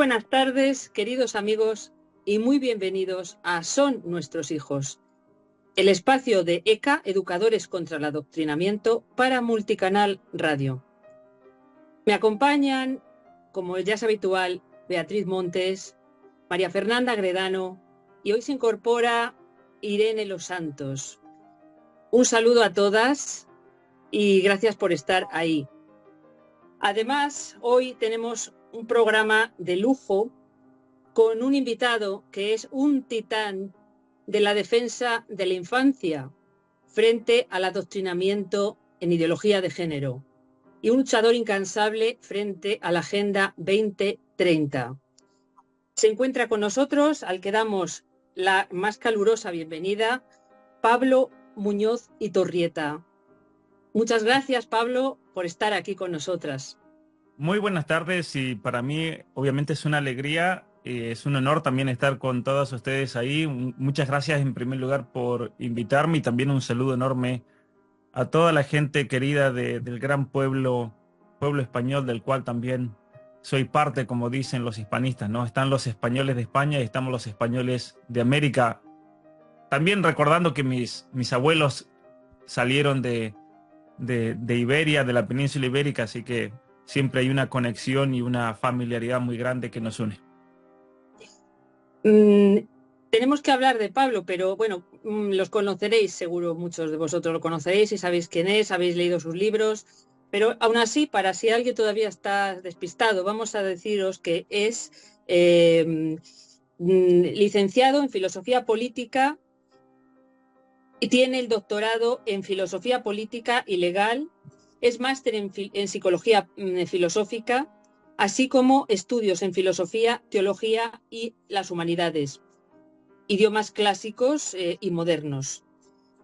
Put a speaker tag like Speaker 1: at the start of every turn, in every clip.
Speaker 1: buenas tardes, queridos amigos, y muy bienvenidos a Son Nuestros Hijos, el espacio de ECA, Educadores contra el Adoctrinamiento, para Multicanal Radio. Me acompañan, como ya es habitual, Beatriz Montes, María Fernanda Gredano y hoy se incorpora Irene Los Santos. Un saludo a todas y gracias por estar ahí. Además, hoy tenemos un programa de lujo con un invitado que es un titán de la defensa de la infancia frente al adoctrinamiento en ideología de género y un luchador incansable frente a la Agenda 2030. Se encuentra con nosotros, al que damos la más calurosa bienvenida, Pablo Muñoz y Torrieta. Muchas gracias, Pablo, por estar aquí con nosotras.
Speaker 2: Muy buenas tardes y para mí obviamente es una alegría, es un honor también estar con todas ustedes ahí. Muchas gracias en primer lugar por invitarme y también un saludo enorme a toda la gente querida del gran pueblo español, del cual también soy parte, como dicen los hispanistas, ¿no? Están los españoles de España y estamos los españoles de América. También recordando que mis abuelos salieron de Iberia, de la península ibérica, así que siempre hay una conexión y una familiaridad muy grande que nos une.
Speaker 1: Tenemos que hablar de Pablo, pero bueno, los conoceréis, seguro muchos de vosotros lo conoceréis y sabéis quién es, habéis leído sus libros, pero aún así, para si alguien todavía está despistado, vamos a deciros que es licenciado en Filosofía Política y tiene el doctorado en Filosofía Política y Legal, es máster en Psicología Filosófica, así como estudios en Filosofía, Teología y las Humanidades, idiomas clásicos y modernos.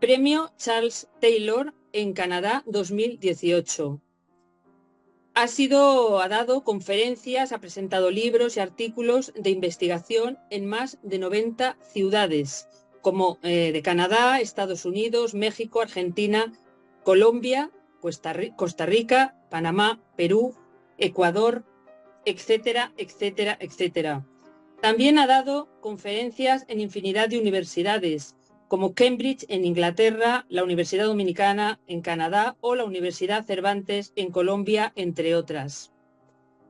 Speaker 1: Premio Charles Taylor en Canadá 2018. Ha dado conferencias, ha presentado libros y artículos de investigación en más de 90 ciudades, como de Canadá, Estados Unidos, México, Argentina, Colombia, Costa Rica, Panamá, Perú, Ecuador, etcétera, etcétera, etcétera. También ha dado conferencias en infinidad de universidades, como Cambridge en Inglaterra, la Universidad Dominicana en Canadá o la Universidad Cervantes en Colombia, entre otras.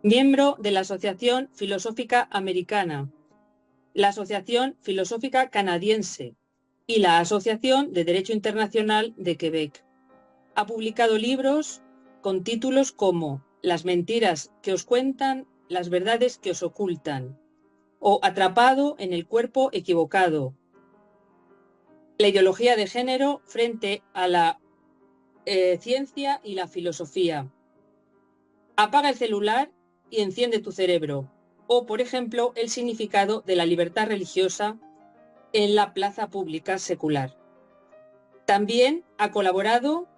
Speaker 1: Miembro de la Asociación Filosófica Americana, la Asociación Filosófica Canadiense y la Asociación de Derecho Internacional de Quebec. Ha publicado libros con títulos como Las mentiras que os cuentan, las verdades que os ocultan, o Atrapado en el cuerpo equivocado, la ideología de género frente a la ciencia y la filosofía, Apaga el celular y enciende tu cerebro, o, por ejemplo, el significado de la libertad religiosa en la plaza pública secular. También ha colaborado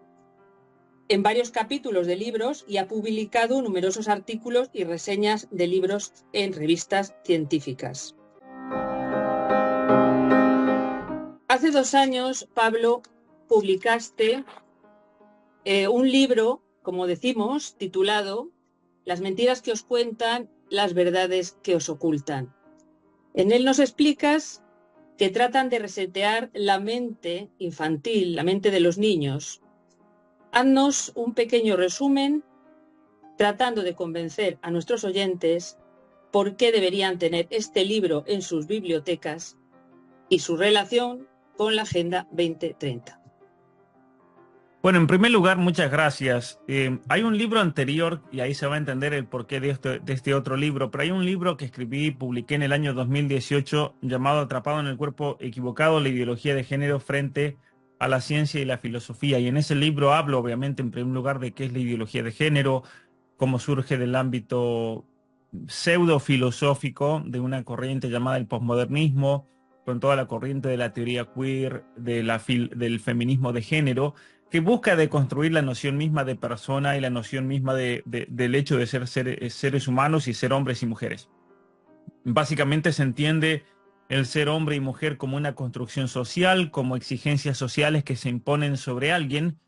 Speaker 1: en varios capítulos de libros y ha publicado numerosos artículos y reseñas de libros en revistas científicas. Hace 2 años, Pablo, publicaste un libro, como decimos, titulado Las mentiras que os cuentan, las verdades que os ocultan. En él nos explicas que tratan de resetear la mente infantil, la mente de los niños. Haznos un pequeño resumen tratando de convencer a nuestros oyentes por qué deberían tener este libro en sus bibliotecas y su relación con la Agenda 2030.
Speaker 2: Bueno, en primer lugar, muchas gracias. Hay un libro anterior, y ahí se va a entender el porqué de este otro libro, pero hay un libro que escribí y publiqué en el año 2018 llamado Atrapado en el cuerpo equivocado, la ideología de género frente a la ciencia y la filosofía. Y en ese libro hablo, obviamente, en primer lugar, de qué es la ideología de género, cómo surge del ámbito pseudo-filosófico de una corriente llamada el posmodernismo, con toda la corriente de la teoría queer, del feminismo de género, que busca deconstruir la noción misma de persona y la noción misma del hecho de ser seres humanos y ser hombres y mujeres. Básicamente se entiende el ser hombre y mujer como una construcción social, como exigencias sociales que se imponen sobre alguien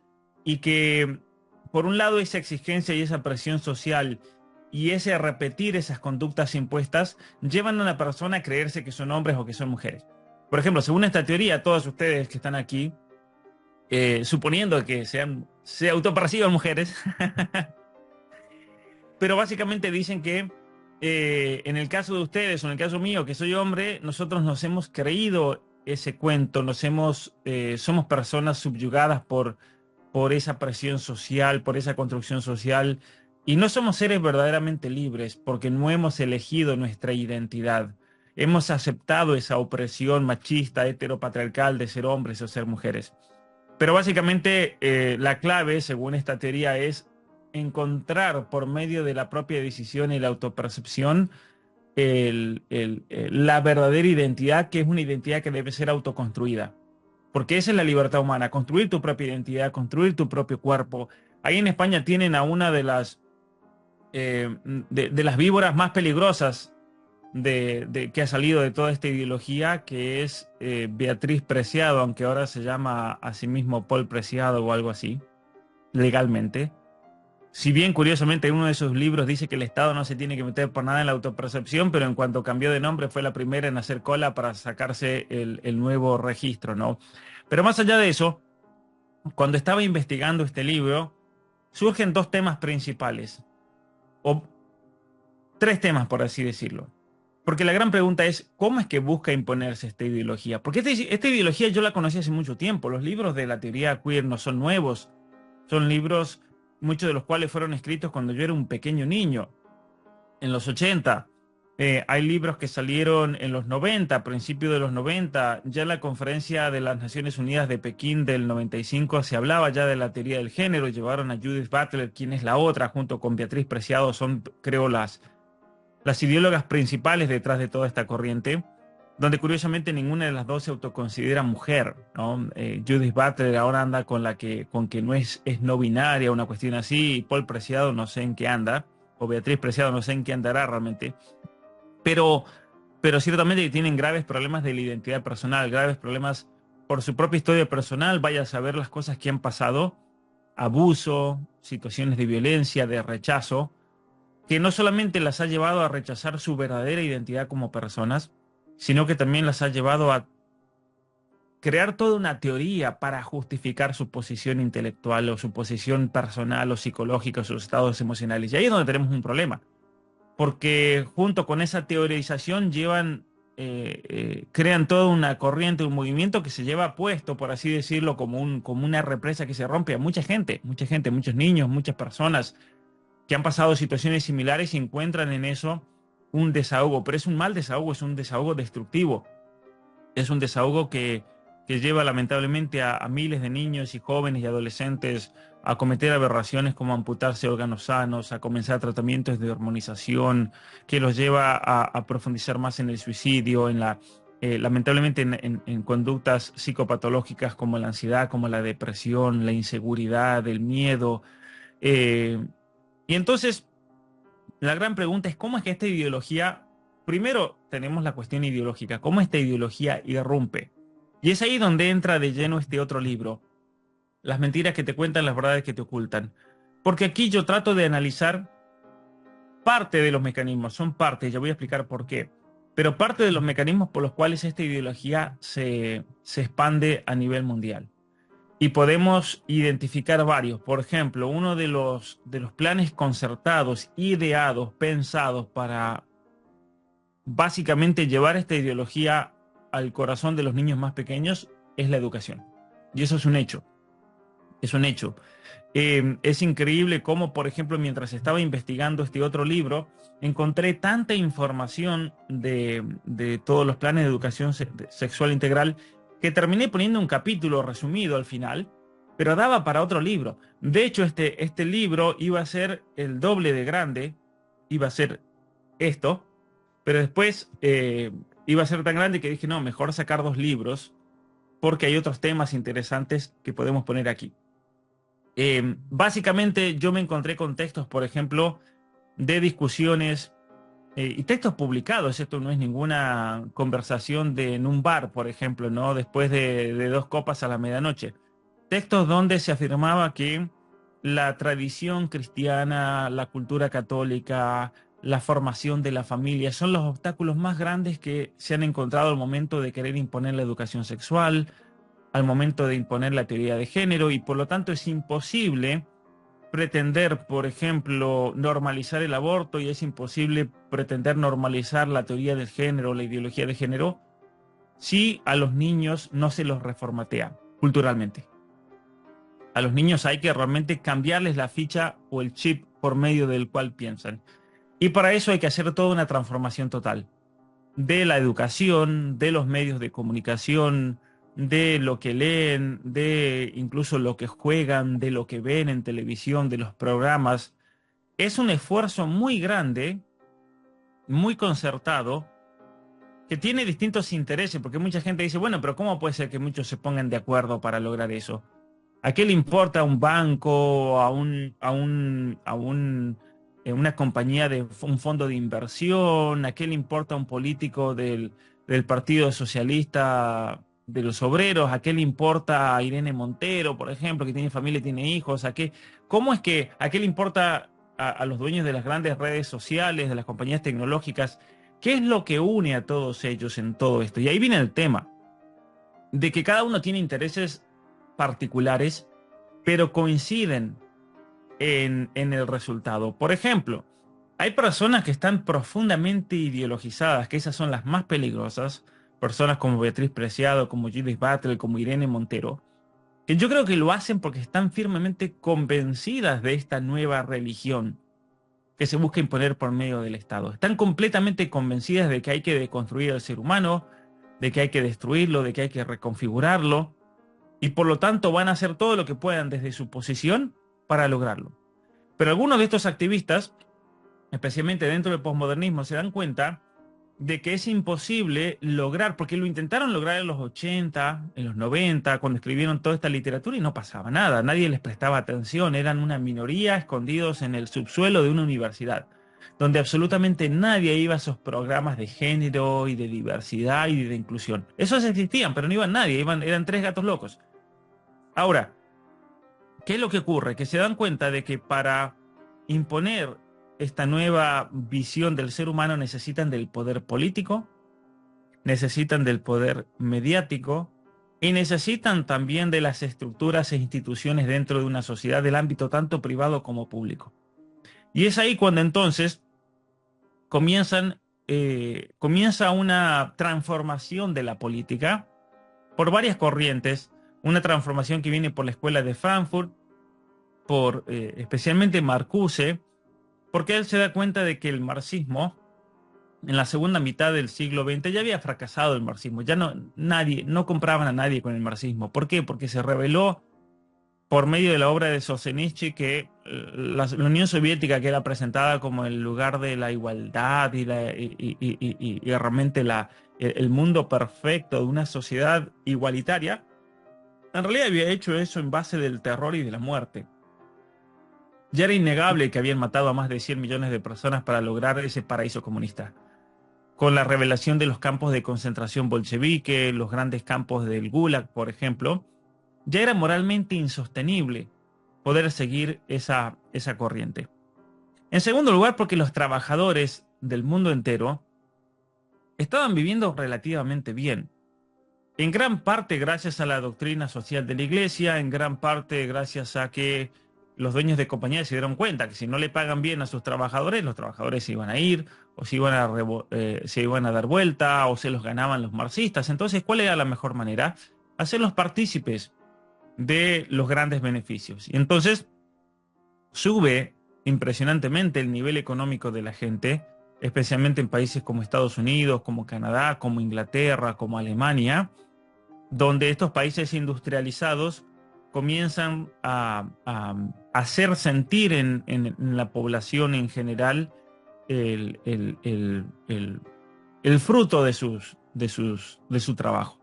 Speaker 2: y que, por un lado, esa exigencia y esa presión social y ese repetir esas conductas impuestas llevan a una persona a creerse que son hombres o que son mujeres. Por ejemplo, según esta teoría, todos ustedes que están aquí, suponiendo que se autoperciban mujeres, pero básicamente dicen que en el caso de ustedes o en el caso mío, que soy hombre, nosotros nos hemos creído ese cuento, somos personas subyugadas por esa presión social, por esa construcción social, y no somos seres verdaderamente libres porque no hemos elegido nuestra identidad. Hemos aceptado esa opresión machista, heteropatriarcal de ser hombres o ser mujeres. Pero básicamente la clave, según esta teoría, es encontrar por medio de la propia decisión y la autopercepción la verdadera identidad, que es una identidad que debe ser autoconstruida. Porque esa es la libertad humana, construir tu propia identidad, construir tu propio cuerpo. Ahí en España tienen a una de las víboras más peligrosas que ha salido de toda esta ideología, que es Beatriz Preciado, aunque ahora se llama a sí mismo Paul Preciado o algo así, legalmente. Si bien, curiosamente, uno de sus libros dice que el Estado no se tiene que meter por nada en la autopercepción, pero en cuanto cambió de nombre fue la primera en hacer cola para sacarse el nuevo registro, ¿no? Pero más allá de eso, cuando estaba investigando este libro, surgen dos temas principales, o tres temas, por así decirlo. Porque la gran pregunta es, ¿cómo es que busca imponerse esta ideología? Porque esta ideología yo la conocí hace mucho tiempo. Los libros de la teoría queer no son nuevos. Son libros, muchos de los cuales fueron escritos cuando yo era un pequeño niño, en los 80. Hay libros que salieron en los 90, a principios de los 90. Ya en la Conferencia de las Naciones Unidas de Pekín del 95 se hablaba ya de la teoría del género. Llevaron a Judith Butler, quien es la otra, junto con Beatriz Preciado, son, creo, las ideólogas principales detrás de toda esta corriente, donde curiosamente ninguna de las dos se autoconsidera mujer, ¿no? Judith Butler ahora anda con que no es no binaria, una cuestión así, y Paul Preciado no sé en qué anda, o Beatriz Preciado no sé en qué andará realmente, pero ciertamente tienen graves problemas de la identidad personal, graves problemas por su propia historia personal, vaya a saber las cosas que han pasado, abuso, situaciones de violencia, de rechazo, que no solamente las ha llevado a rechazar su verdadera identidad como personas, sino que también las ha llevado a crear toda una teoría para justificar su posición intelectual o su posición personal o psicológica o sus estados emocionales. Y ahí es donde tenemos un problema, porque junto con esa teorización crean toda una corriente, un movimiento que se lleva puesto, por así decirlo, como una represa que se rompe a mucha gente, muchos niños, muchas personas que han pasado situaciones similares y encuentran en eso un desahogo, pero es un mal desahogo, es un desahogo destructivo, es un desahogo que lleva lamentablemente a miles de niños y jóvenes y adolescentes a cometer aberraciones como amputarse órganos sanos, a comenzar tratamientos de hormonización, que los lleva a profundizar más en el suicidio, lamentablemente en conductas psicopatológicas como la ansiedad, como la depresión, la inseguridad, el miedo. Y entonces, la gran pregunta es cómo es que esta ideología, primero tenemos la cuestión ideológica, cómo esta ideología irrumpe. Y es ahí donde entra de lleno este otro libro, Las mentiras que te cuentan, las verdades que te ocultan. Porque aquí yo trato de analizar parte de los mecanismos, son parte, ya voy a explicar por qué, pero parte de los mecanismos por los cuales esta ideología se expande a nivel mundial. Y podemos identificar varios. Por ejemplo, uno de los planes concertados, ideados, pensados para básicamente llevar esta ideología al corazón de los niños más pequeños es la educación. Y eso es un hecho. Es un hecho. Es increíble cómo, por ejemplo, mientras estaba investigando este otro libro, encontré tanta información de todos los planes de educación sexual integral que terminé poniendo un capítulo resumido al final, pero daba para otro libro. De hecho, este libro iba a ser el doble de grande, iba a ser esto, pero después iba a ser tan grande que dije, no, mejor sacar dos libros, porque hay otros temas interesantes que podemos poner aquí. Básicamente yo me encontré con textos, por ejemplo, de discusiones y textos publicados. Esto no es ninguna conversación en un bar, por ejemplo, ¿no? Después de 2 copas a la medianoche. Textos donde se afirmaba que la tradición cristiana, la cultura católica, la formación de la familia son los obstáculos más grandes que se han encontrado al momento de querer imponer la educación sexual, al momento de imponer la teoría de género, y por lo tanto es imposible pretender, por ejemplo, normalizar el aborto, y es imposible pretender normalizar la teoría del género, la ideología de género, si a los niños no se los reformatea culturalmente. A los niños hay que realmente cambiarles la ficha o el chip por medio del cual piensan. Y para eso hay que hacer toda una transformación total de la educación, de los medios de comunicación, de lo que leen, de incluso lo que juegan, de lo que ven en televisión, de los programas. Es un esfuerzo muy grande, muy concertado, que tiene distintos intereses, porque mucha gente dice, bueno, pero ¿cómo puede ser que muchos se pongan de acuerdo para lograr eso? ¿A qué le importa a un banco, una compañía de un fondo de inversión? ¿A qué le importa a un político del Partido Socialista de los Obreros? ¿A qué le importa a Irene Montero, por ejemplo, que tiene familia y tiene hijos? ¿A qué le importa a los dueños de las grandes redes sociales, de las compañías tecnológicas? ¿Qué es lo que une a todos ellos en todo esto? Y ahí viene el tema de que cada uno tiene intereses particulares, pero coinciden en el resultado. Por ejemplo, hay personas que están profundamente ideologizadas, que esas son las más peligrosas, personas como Beatriz Preciado, como Judith Butler, como Irene Montero, que yo creo que lo hacen porque están firmemente convencidas de esta nueva religión que se busca imponer por medio del Estado. Están completamente convencidas de que hay que deconstruir al ser humano, de que hay que destruirlo, de que hay que reconfigurarlo, y por lo tanto van a hacer todo lo que puedan desde su posición para lograrlo. Pero algunos de estos activistas, especialmente dentro del posmodernismo, se dan cuenta de que es imposible lograr, porque lo intentaron lograr en los 80, en los 90, cuando escribieron toda esta literatura y no pasaba nada, nadie les prestaba atención, eran una minoría escondidos en el subsuelo de una universidad, donde absolutamente nadie iba a esos programas de género y de diversidad y de inclusión. Esos existían, pero no iban nadie, eran tres gatos locos. Ahora, ¿qué es lo que ocurre? Que se dan cuenta de que para imponer esta nueva visión del ser humano necesitan del poder político, necesitan del poder mediático y necesitan también de las estructuras e instituciones dentro de una sociedad del ámbito tanto privado como público. Y es ahí cuando entonces comienza una transformación de la política por varias corrientes, una transformación que viene por la escuela de Frankfurt, por especialmente Marcuse, porque él se da cuenta de que el marxismo, en la segunda mitad del siglo XX, ya había fracasado el marxismo, ya no compraban a nadie con el marxismo. ¿Por qué? Porque se reveló por medio de la obra de Solzhenitsyn que la Unión Soviética, que era presentada como el lugar de la igualdad y realmente el mundo perfecto de una sociedad igualitaria, en realidad había hecho eso en base del terror y de la muerte. Ya era innegable que habían matado a más de 100 millones de personas para lograr ese paraíso comunista. Con la revelación de los campos de concentración bolchevique, los grandes campos del Gulag, por ejemplo, ya era moralmente insostenible poder seguir esa corriente. En segundo lugar, porque los trabajadores del mundo entero estaban viviendo relativamente bien. En gran parte gracias a la doctrina social de la Iglesia, en gran parte gracias a que los dueños de compañías se dieron cuenta que si no le pagan bien a sus trabajadores, los trabajadores se iban a ir, o se iban a dar vuelta, o se los ganaban los marxistas. Entonces, ¿cuál era la mejor manera? Hacerlos partícipes de los grandes beneficios. Y entonces sube impresionantemente el nivel económico de la gente, especialmente en países como Estados Unidos, como Canadá, como Inglaterra, como Alemania, donde estos países industrializados comienzan a hacer sentir en la población en general el fruto de su trabajo.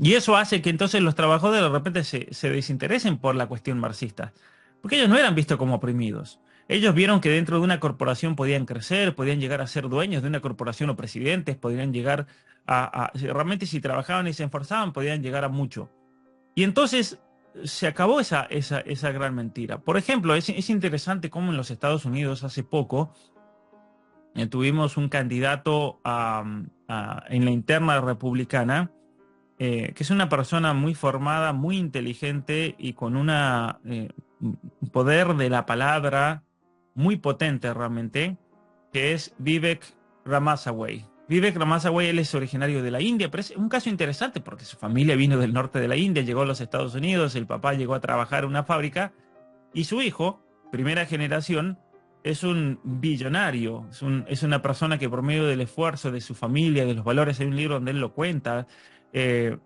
Speaker 2: Y eso hace que entonces los trabajadores de repente se desinteresen por la cuestión marxista, porque ellos no eran vistos como oprimidos. Ellos vieron que dentro de una corporación podían crecer, podían llegar a ser dueños de una corporación o presidentes, podían llegar realmente si trabajaban y se esforzaban, podían llegar a mucho. Y entonces se acabó esa gran mentira. Por ejemplo, es interesante cómo en los Estados Unidos hace poco tuvimos un candidato en la interna republicana, que es una persona muy formada, muy inteligente y con un poder de la palabra muy potente realmente, que es Vivek Ramaswamy. Vivek Ramaswamy, él es originario de la India, pero es un caso interesante porque su familia vino del norte de la India, llegó a los Estados Unidos, el papá llegó a trabajar en una fábrica y su hijo, primera generación, es un billonario, es una persona que por medio del esfuerzo de su familia, de los valores, hay un libro donde él lo cuenta, él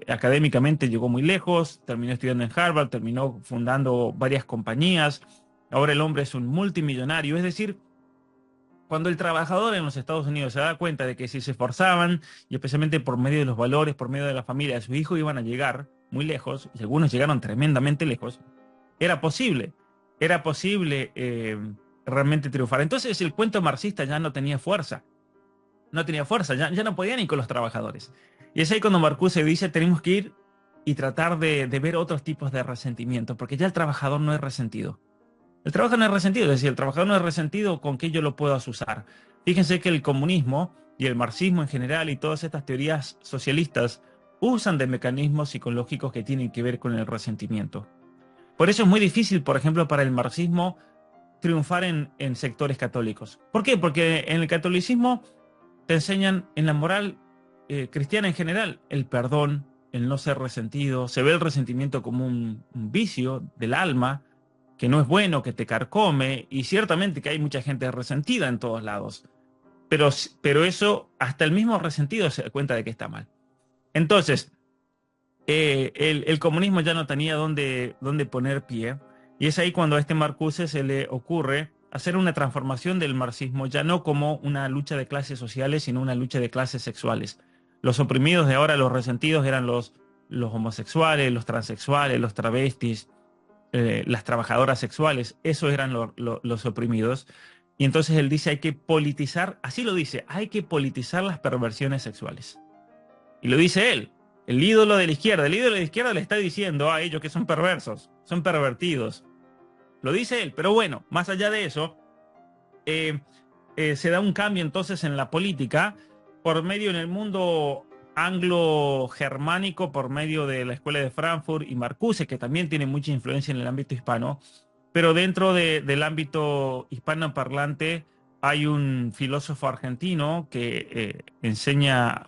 Speaker 2: académicamente llegó muy lejos, terminó estudiando en Harvard, terminó fundando varias compañías, ahora el hombre es un multimillonario, es decir, cuando el trabajador en los Estados Unidos se da cuenta de que si se esforzaban, y especialmente por medio de los valores, por medio de la familia, sus hijos iban a llegar muy lejos, y algunos llegaron tremendamente lejos, era posible realmente triunfar. Entonces el cuento marxista ya no tenía fuerza, ya no podían ir con los trabajadores. Y es ahí cuando Marcuse dice, tenemos que ir y tratar de ver otros tipos de resentimiento, porque ya el trabajador no es resentido. El trabajador no es resentido, es decir, el trabajador no es resentido con que yo lo puedo asusar. Fíjense que el comunismo y el marxismo en general y todas estas teorías socialistas usan de mecanismos psicológicos que tienen que ver con el resentimiento. Por eso es muy difícil, por ejemplo, para el marxismo triunfar en sectores católicos. ¿Por qué? Porque en el catolicismo te enseñan en la moral cristiana en general el perdón, el no ser resentido. Se ve el resentimiento como un vicio del alma, que no es bueno, que te carcome, y ciertamente que hay mucha gente resentida en todos lados. Pero eso, hasta el mismo resentido se da cuenta de que está mal. Entonces, el comunismo ya no tenía dónde poner pie, y es ahí cuando a este Marcuse se le ocurre hacer una transformación del marxismo, ya no como una lucha de clases sociales, sino una lucha de clases sexuales. Los oprimidos de ahora, los resentidos, eran los homosexuales, los transexuales, los travestis, las trabajadoras sexuales, esos eran los oprimidos. Y entonces él dice, hay que politizar, así lo dice, hay que politizar las perversiones sexuales. Y lo dice él, el ídolo de la izquierda. El ídolo de la izquierda le está diciendo a ellos que son perversos, son pervertidos. Lo dice él, pero bueno, más allá de eso, se da un cambio entonces en la política por medio en el mundo anglo-germánico, por medio de la Escuela de Frankfurt y Marcuse, que también tiene mucha influencia en el ámbito hispano, pero dentro del ámbito hispanoparlante hay un filósofo argentino que enseñaba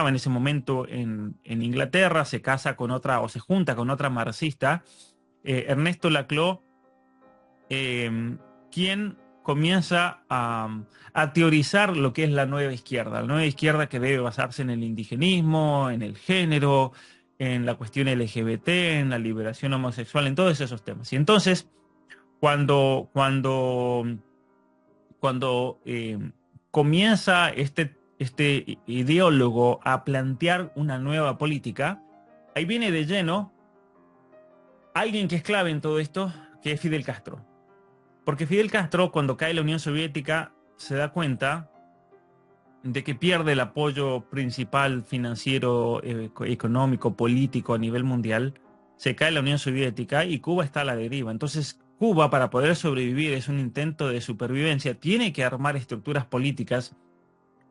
Speaker 2: en ese momento en Inglaterra, se casa con otra o se junta con otra marxista, Ernesto Laclau, quien comienza a teorizar lo que es la nueva izquierda que debe basarse en el indigenismo, en el género, en la cuestión LGBT, en la liberación homosexual, en todos esos temas. Y entonces, cuando comienza este ideólogo a plantear una nueva política, ahí viene de lleno alguien que es clave en todo esto, que es Fidel Castro. Porque Fidel Castro, cuando cae la Unión Soviética, se da cuenta de que pierde el apoyo principal financiero, económico, político a nivel mundial. Se cae la Unión Soviética y Cuba está a la deriva. Entonces, Cuba, para poder sobrevivir, es un intento de supervivencia. Tiene que armar estructuras políticas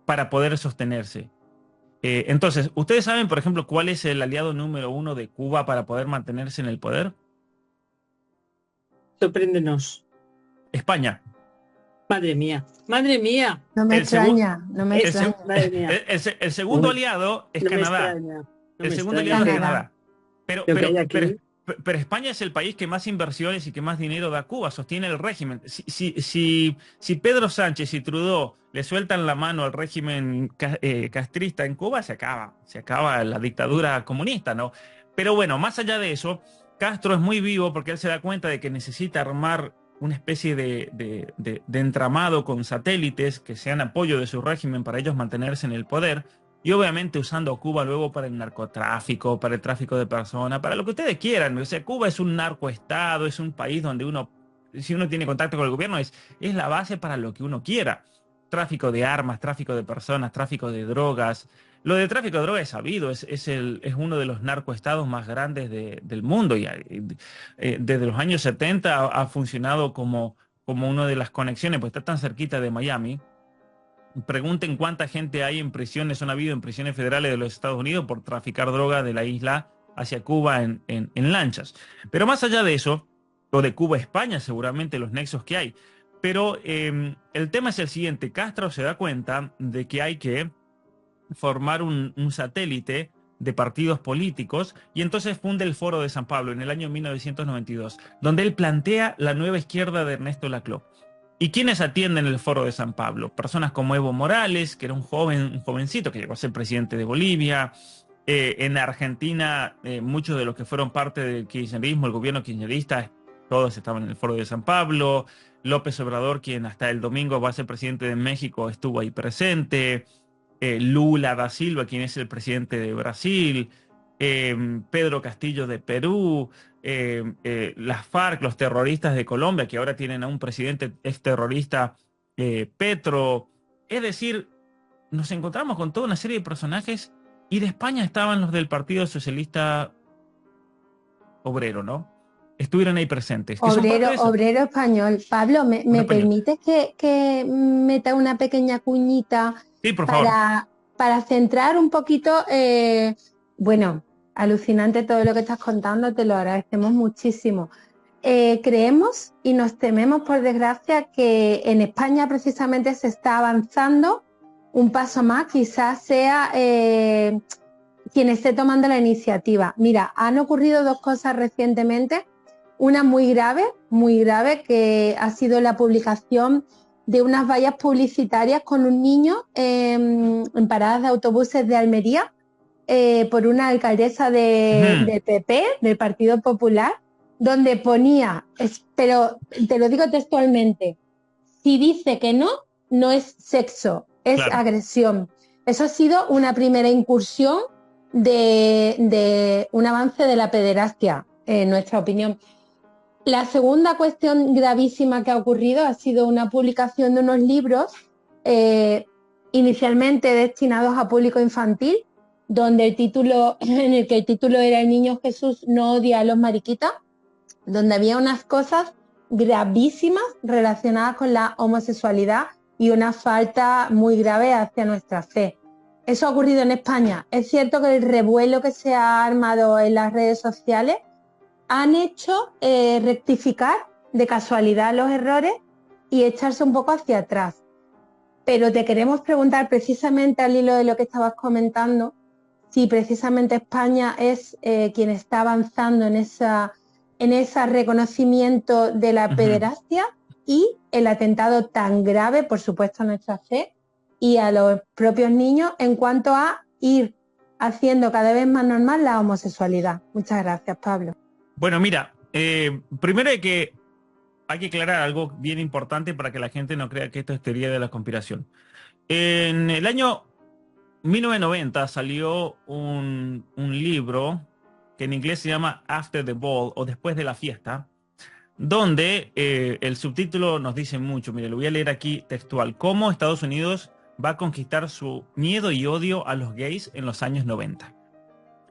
Speaker 2: para poder sostenerse. Entonces, ¿ustedes saben, por ejemplo, cuál es el aliado número uno de Cuba para poder mantenerse en el poder?
Speaker 1: Sorpréndenos.
Speaker 2: España.
Speaker 1: Madre mía, madre mía.
Speaker 3: No me extraña, no me extraña.
Speaker 1: Madre mía.
Speaker 2: El segundo aliado es Canadá. El segundo aliado es Canadá. Pero España es el país que más inversiones y que más dinero da a Cuba, sostiene el régimen. Si Pedro Sánchez y Trudeau le sueltan la mano al régimen castrista en Cuba, se acaba la dictadura comunista, ¿no? Pero bueno, más allá de eso, Castro es muy vivo porque él se da cuenta de que necesita armar una especie de entramado con satélites que sean apoyo de su régimen para ellos mantenerse en el poder, y obviamente usando a Cuba luego para el narcotráfico, para el tráfico de personas, para lo que ustedes quieran. O sea, Cuba es un narcoestado, es un país donde si uno tiene contacto con el gobierno, es la base para lo que uno quiera. tráfico de armas, tráfico de personas, tráfico de drogas. Lo de tráfico de drogas es sabido, es uno de los narcoestados más grandes del mundo y desde los años 70 ha funcionado como una de las conexiones, pues está tan cerquita de Miami. Pregunten cuánta gente hay en prisiones, han habido en prisiones federales de los Estados Unidos por traficar droga de la isla hacia Cuba en lanchas. Pero más allá de eso, o de Cuba a España, seguramente los nexos que hay. Pero el tema es el siguiente, Castro se da cuenta de que hay que formar un satélite de partidos políticos y entonces funda el Foro de San Pablo en el año 1992, donde él plantea la nueva izquierda de Ernesto Laclau. ¿Y quiénes atienden el Foro de San Pablo? Personas como Evo Morales, que era un jovencito que llegó a ser presidente de Bolivia. En Argentina, muchos de los que fueron parte del kirchnerismo, el gobierno kirchnerista, todos estaban en el Foro de San Pablo. López Obrador, quien hasta el domingo va a ser presidente de México, estuvo ahí presente. Lula da Silva, quien es el presidente de Brasil. Pedro Castillo de Perú. Las FARC, los terroristas de Colombia, que ahora tienen a un presidente exterrorista, Petro. Es decir, nos encontramos con toda una serie de personajes y de España estaban los del Partido Socialista Obrero, ¿no? Estuvieron ahí presentes.
Speaker 3: Obrero español. Pablo, ¿me permites que meta una pequeña cuñita?
Speaker 2: Sí, por favor.
Speaker 3: Para centrar un poquito, bueno, alucinante todo lo que estás contando, te lo agradecemos muchísimo. Creemos y nos tememos, por desgracia, que en España precisamente se está avanzando un paso más, quizás sea quien esté tomando la iniciativa. Mira, han ocurrido dos cosas recientemente, una muy grave, que ha sido la publicación de unas vallas publicitarias con un niño en paradas de autobuses de Almería, por una alcaldesa del PP, del Partido Popular, donde ponía, pero te lo digo textualmente, si dice que no, no es sexo, es agresión. Eso ha sido una primera incursión de un avance de la pederastia, en nuestra opinión. La segunda cuestión gravísima que ha ocurrido ha sido una publicación de unos libros inicialmente destinados a público infantil, donde en el que el título era El niño Jesús no odia a los mariquitas, donde había unas cosas gravísimas relacionadas con la homosexualidad y una falta muy grave hacia nuestra fe. Eso ha ocurrido en España. Es cierto que el revuelo que se ha armado en las redes sociales han hecho rectificar de casualidad los errores y echarse un poco hacia atrás. Pero te queremos preguntar, precisamente al hilo de lo que estabas comentando, si precisamente España es quien está avanzando en ese reconocimiento de la pederastia y el atentado tan grave, por supuesto, a nuestra fe y a los propios niños en cuanto a ir haciendo cada vez más normal la homosexualidad. Muchas gracias, Pablo.
Speaker 2: Bueno, mira, primero hay que aclarar algo bien importante para que la gente no crea que esto es teoría de la conspiración. En el año 1990 salió un libro que en inglés se llama After the Ball o Después de la Fiesta, donde el subtítulo nos dice mucho. Mire, lo voy a leer aquí textual. Cómo Estados Unidos va a conquistar su miedo y odio a los gays en los años 90.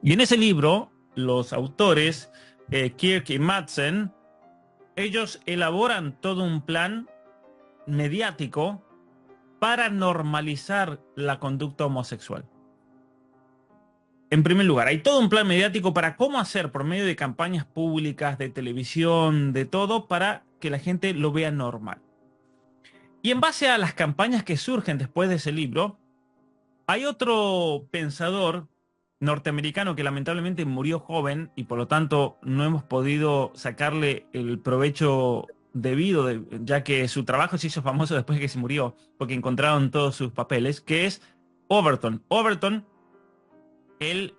Speaker 2: Y en ese libro, los autores Kirk y Madsen, ellos elaboran todo un plan mediático para normalizar la conducta homosexual. En primer lugar, hay todo un plan mediático para cómo hacer por medio de campañas públicas, de televisión, de todo, para que la gente lo vea normal. Y en base a las campañas que surgen después de ese libro, hay otro pensador norteamericano que lamentablemente murió joven y por lo tanto no hemos podido sacarle el provecho debido, ya que su trabajo se hizo famoso después de que se murió, porque encontraron todos sus papeles, que es Overton. Overton, él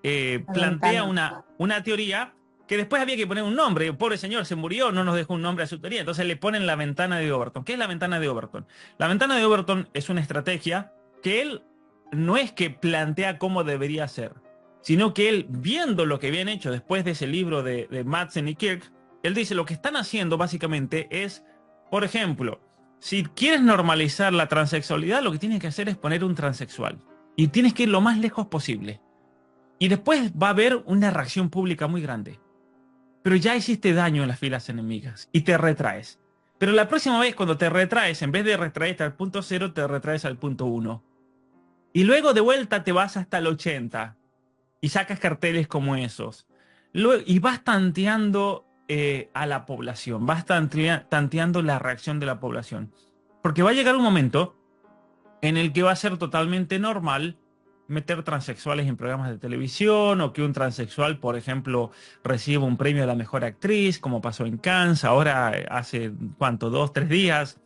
Speaker 2: plantea una teoría que después había que poner un nombre. El pobre señor se murió, no nos dejó un nombre a su teoría, entonces le ponen la ventana de Overton. ¿Qué es la ventana de Overton? La ventana de Overton es una estrategia que él no es que plantea cómo debería ser, sino que él, viendo lo que habían hecho después de ese libro de Madsen y Kirk, él dice lo que están haciendo básicamente es, por ejemplo, si quieres normalizar la transexualidad, lo que tienes que hacer es poner un transexual. Y tienes que ir lo más lejos posible. Y después va a haber una reacción pública muy grande. Pero ya hiciste daño en las filas enemigas y te retraes. Pero la próxima vez cuando te retraes, en vez de retraerte al punto 0, te retraes al punto 1. Y luego de vuelta te vas hasta el 80 y sacas carteles como esos. Y vas tanteando a la población, vas tanteando la reacción de la población. Porque va a llegar un momento en el que va a ser totalmente normal meter transexuales en programas de televisión, o que un transexual, por ejemplo, reciba un premio a la mejor actriz, como pasó en Cannes, ahora hace, ¿cuánto? 2, 3 días.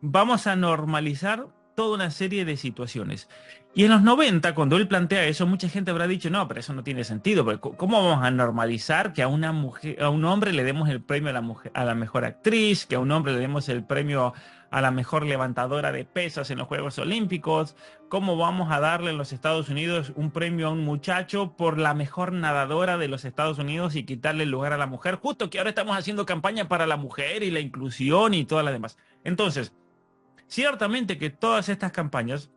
Speaker 2: Vamos a normalizar toda una serie de situaciones. Y en los 90, cuando él plantea eso, mucha gente habrá dicho, no, pero eso no tiene sentido, porque ¿cómo vamos a normalizar que a una mujer, a un hombre le demos el premio a la mujer, a la mejor actriz, que a un hombre le demos el premio a la mejor levantadora de pesas en los Juegos Olímpicos? ¿Cómo vamos a darle en los Estados Unidos un premio a un muchacho por la mejor nadadora de los Estados Unidos y quitarle el lugar a la mujer? Justo que ahora estamos haciendo campaña para la mujer y la inclusión y todas las demás. Entonces, ciertamente que todas estas campañas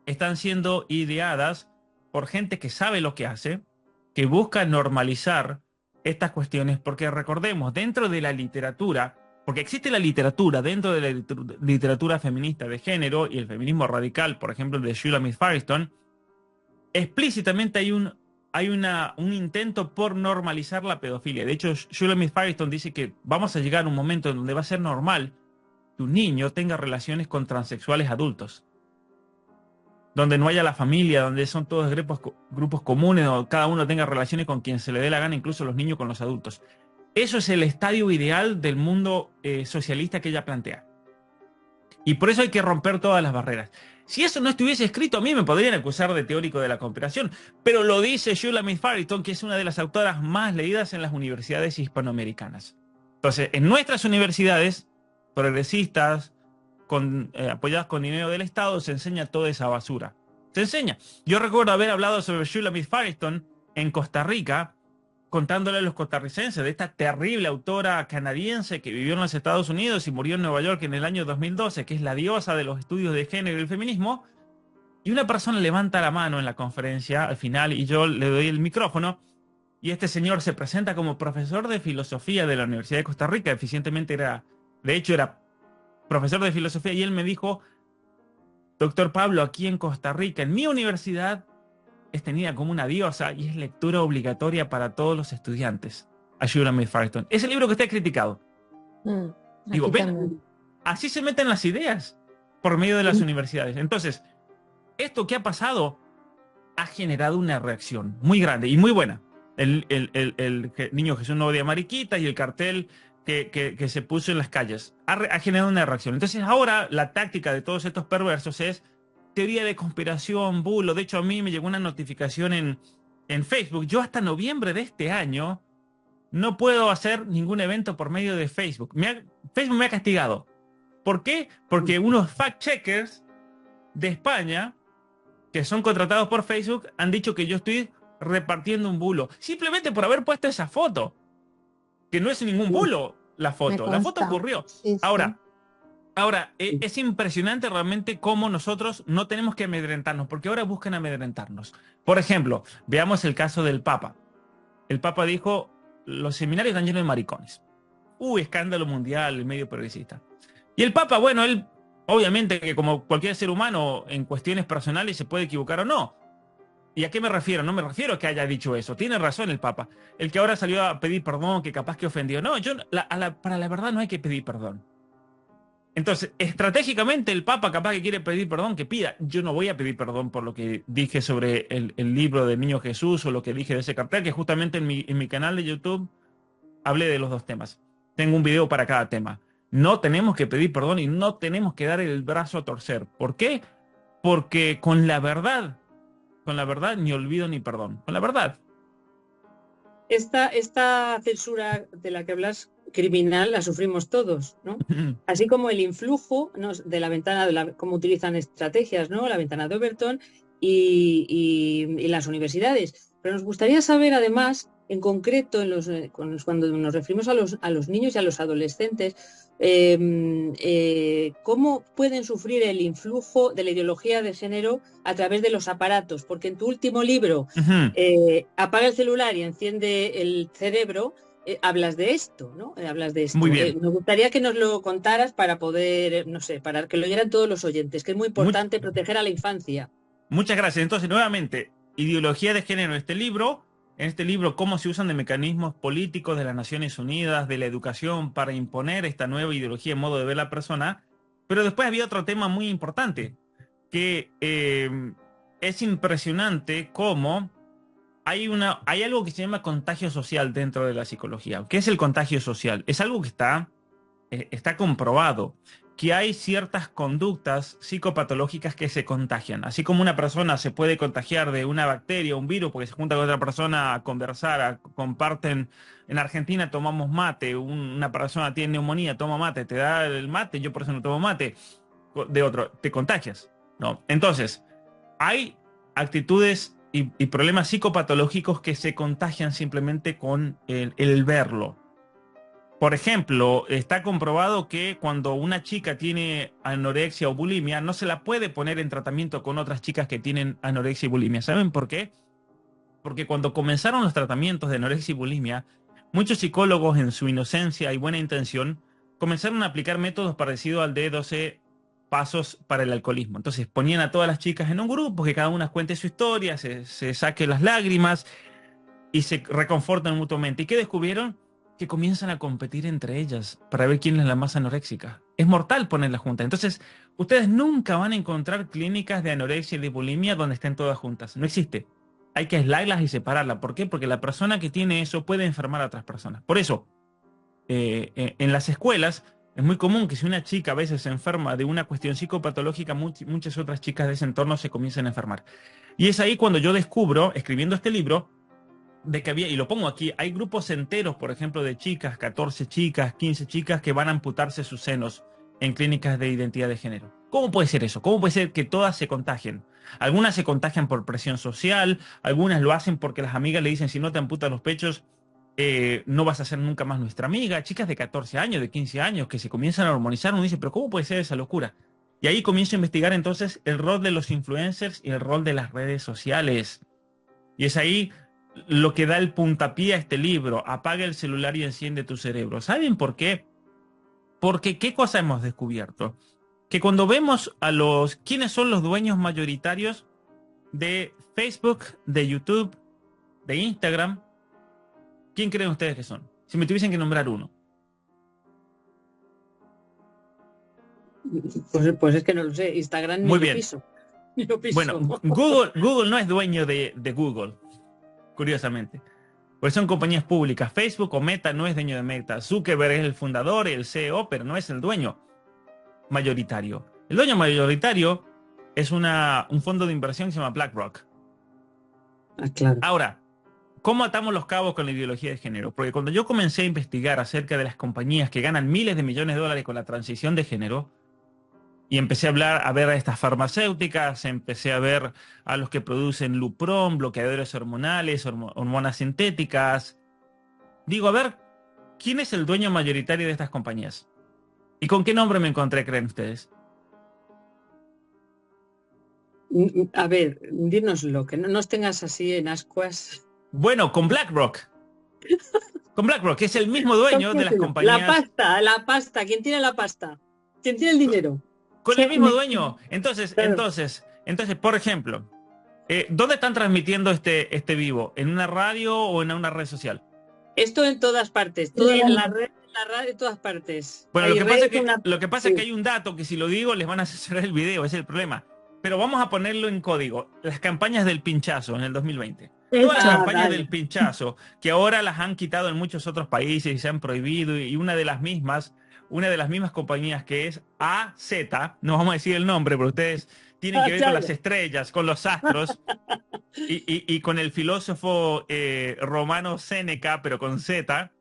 Speaker 2: están siendo ideadas por gente que sabe lo que hace, que busca normalizar estas cuestiones, porque recordemos, dentro de la literatura, porque existe la literatura, dentro de la literatura feminista de género y el feminismo radical, por ejemplo, de Shulamit Firestone, explícitamente hay un intento por normalizar la pedofilia. De hecho, Shulamit Firestone dice que vamos a llegar a un momento en donde va a ser normal que un niño tenga relaciones con transexuales adultos, donde no haya la familia, donde son todos grupos comunes, donde cada uno tenga relaciones con quien se le dé la gana, incluso los niños con los adultos. Eso es el estadio ideal del mundo socialista que ella plantea. Y por eso hay que romper todas las barreras. Si eso no estuviese escrito, a mí me podrían acusar de teórico de la conspiración, pero lo dice Shulamit Firestone, que es una de las autoras más leídas en las universidades hispanoamericanas. Entonces, en nuestras universidades progresistas, apoyadas con dinero del Estado, se enseña toda esa basura. Se enseña. Yo recuerdo haber hablado sobre Shulamit Firestone en Costa Rica, contándole a los costarricenses de esta terrible autora canadiense que vivió en los Estados Unidos y murió en Nueva York en el año 2012, que es la diosa de los estudios de género y el feminismo. Y una persona levanta la mano en la conferencia al final y yo le doy el micrófono, y este señor se presenta como profesor de filosofía de la Universidad de Costa Rica. De hecho era profesor de filosofía, y él me dijo: doctor Pablo, aquí en Costa Rica, en mi universidad, es tenida como una diosa y es lectura obligatoria para todos los estudiantes. A Shulamit Firestone. Ese libro que está criticado. Digo, ven, así se meten las ideas por medio de las universidades. Entonces, esto que ha pasado ha generado una reacción muy grande y muy buena. El niño Jesús no odia mariquitas y el cartel que se puso en las calles ha generado una reacción. Entonces ahora la táctica de todos estos perversos es teoría de conspiración, bulo. De hecho, a mí me llegó una notificación en Facebook. Yo hasta noviembre de este año no puedo hacer ningún evento por medio de Facebook. Facebook me ha castigado. ¿Por qué? Porque unos fact-checkers de España, que son contratados por Facebook, han dicho que yo estoy repartiendo un bulo. Simplemente por haber puesto esa foto. Que no es ningún bulo la foto. La foto ocurrió. Sí, sí. Ahora, es impresionante realmente cómo nosotros no tenemos que amedrentarnos, porque ahora buscan amedrentarnos. Por ejemplo, veamos el caso del Papa. El Papa dijo: los seminarios están llenos de maricones. Escándalo mundial, el medio progresista. Y el Papa, bueno, él, obviamente que como cualquier ser humano, en cuestiones personales se puede equivocar o no. ¿Y a qué me refiero? No me refiero a que haya dicho eso. Tiene razón el Papa. El que ahora salió a pedir perdón, que capaz que ofendió. No, para la verdad no hay que pedir perdón. Entonces, estratégicamente el Papa capaz que quiere pedir perdón, que pida. Yo no voy a pedir perdón por lo que dije sobre el libro del Niño Jesús o lo que dije de ese cartel, que justamente en mi canal de YouTube hablé de los dos temas. Tengo un video para cada tema. No tenemos que pedir perdón y no tenemos que dar el brazo a torcer. ¿Por qué? Porque con la verdad ni olvido ni perdón. Con la verdad.
Speaker 1: Esta censura de la que hablas, criminal, la sufrimos todos, ¿no? Así como el influjo, ¿no?, de la ventana, cómo utilizan estrategias, ¿no?, la ventana de Overton y las universidades. Pero nos gustaría saber, además, en concreto, cuando nos referimos a los niños y a los adolescentes, cómo pueden sufrir el influjo de la ideología de género a través de los aparatos, porque en tu último libro,
Speaker 2: Ujú.
Speaker 1: Apaga el celular y enciende el cerebro, hablas de esto, ¿no? Hablas de
Speaker 2: Muy
Speaker 1: esto.
Speaker 2: bien.
Speaker 1: Me gustaría que nos lo contaras para poder, no sé, para que lo oyeran todos los oyentes, que es muy
Speaker 2: Much-
Speaker 1: importante proteger a la infancia.
Speaker 2: Muchas gracias. Entonces, nuevamente, ideología de género en este libro, cómo se usan de mecanismos políticos de las Naciones Unidas, de la educación, para imponer esta nueva ideología en modo de ver la persona. Pero después había otro tema muy importante, que es impresionante cómo hay algo que se llama contagio social dentro de la psicología. ¿Qué es el contagio social? Es algo que está comprobado que hay ciertas conductas psicopatológicas que se contagian. Así como una persona se puede contagiar de una bacteria o un virus porque se junta con otra persona a conversar, comparten. En Argentina tomamos mate, una persona tiene neumonía, toma mate, te da el mate, yo por eso no tomo mate, de otro, te contagias, ¿no? Entonces, hay actitudes y problemas psicopatológicos que se contagian simplemente con el verlo. Por ejemplo, está comprobado que cuando una chica tiene anorexia o bulimia, no se la puede poner en tratamiento con otras chicas que tienen anorexia y bulimia. ¿Saben por qué? Porque cuando comenzaron los tratamientos de anorexia y bulimia, muchos psicólogos en su inocencia y buena intención comenzaron a aplicar métodos parecidos al de 12 pasos para el alcoholismo. Entonces ponían a todas las chicas en un grupo, que cada una cuente su historia, se saque las lágrimas y se reconfortan mutuamente. ¿Y qué descubrieron? Que comienzan a competir entre ellas para ver quién es la más anoréxica. Es mortal ponerlas juntas. Entonces, ustedes nunca van a encontrar clínicas de anorexia y de bulimia donde estén todas juntas. No existe. Hay que aislarlas y separarlas. ¿Por qué? Porque la persona que tiene eso puede enfermar a otras personas. Por eso, en las escuelas es muy común que si una chica a veces se enferma de una cuestión psicopatológica, muchas otras chicas de ese entorno se comienzan a enfermar. Y es ahí cuando yo descubro, escribiendo este libro, de que había, y lo pongo aquí, hay grupos enteros, por ejemplo, de chicas, 14 chicas, 15 chicas que van a amputarse sus senos en clínicas de identidad de género. ¿Cómo puede ser eso? ¿Cómo puede ser que todas se contagien? Algunas se contagian por presión social, algunas lo hacen porque las amigas le dicen, si no te amputas los pechos, no vas a ser nunca más nuestra amiga. Chicas de 14 años, de 15 años, que se comienzan a hormonizar, uno dice, pero ¿cómo puede ser esa locura? Y ahí comienzo a investigar entonces el rol de los influencers y el rol de las redes sociales. Y es ahí lo que da el puntapié a este libro. Apaga el celular y enciende tu cerebro. ¿Saben por qué? Porque ¿qué cosa hemos descubierto? Que cuando vemos quiénes son los dueños mayoritarios de Facebook, de YouTube, de Instagram, ¿quién creen ustedes que son? Si me tuviesen que nombrar uno.
Speaker 1: Pues es que no lo sé. Instagram ni
Speaker 2: Muy
Speaker 1: lo
Speaker 2: bien.
Speaker 1: piso. Ni lo
Speaker 2: Bueno,
Speaker 1: piso.
Speaker 2: Google no es dueño de Google, curiosamente. Pues son compañías públicas. Facebook o Meta no es dueño de Meta. Zuckerberg es el fundador y el CEO, pero no es el dueño mayoritario. El dueño mayoritario es un fondo de inversión que se llama BlackRock.
Speaker 1: Ah, claro.
Speaker 2: Ahora, ¿cómo atamos los cabos con la ideología de género? Porque cuando yo comencé a investigar acerca de las compañías que ganan miles de millones de dólares con la transición de género, y empecé a ver a estas farmacéuticas, empecé a ver a los que producen Lupron, bloqueadores hormonales, hormonas sintéticas. Digo, a ver, ¿quién es el dueño mayoritario de estas compañías? ¿Y con qué nombre me encontré, creen ustedes?
Speaker 1: A ver, dínoslo, que no nos tengas así en ascuas.
Speaker 2: Bueno, con BlackRock. Con BlackRock, que es el mismo dueño de las
Speaker 1: La
Speaker 2: compañías.
Speaker 1: pasta, la pasta. ¿Quién tiene la pasta? ¿Quién tiene el dinero?
Speaker 2: Con el mismo dueño. Entonces,
Speaker 1: Claro.
Speaker 2: por ejemplo, ¿dónde están transmitiendo este vivo? ¿En una radio o en una red social?
Speaker 1: Esto en todas partes, toda la red, en todas partes.
Speaker 2: Bueno,
Speaker 1: Hay redes,
Speaker 2: lo que pasa es
Speaker 1: sí.
Speaker 2: que hay un dato que si lo digo les van a censurar el video, ese es el problema. Pero vamos a ponerlo en código. Las campañas del pinchazo en el 2020. Todas las campañas
Speaker 1: Vale.
Speaker 2: del pinchazo, que ahora las han quitado en muchos otros países y se han prohibido, y una de las mismas compañías que es AZ, no vamos a decir el nombre, pero ustedes tienen que ver con las estrellas, con los astros, y con el filósofo romano Séneca, pero con Z.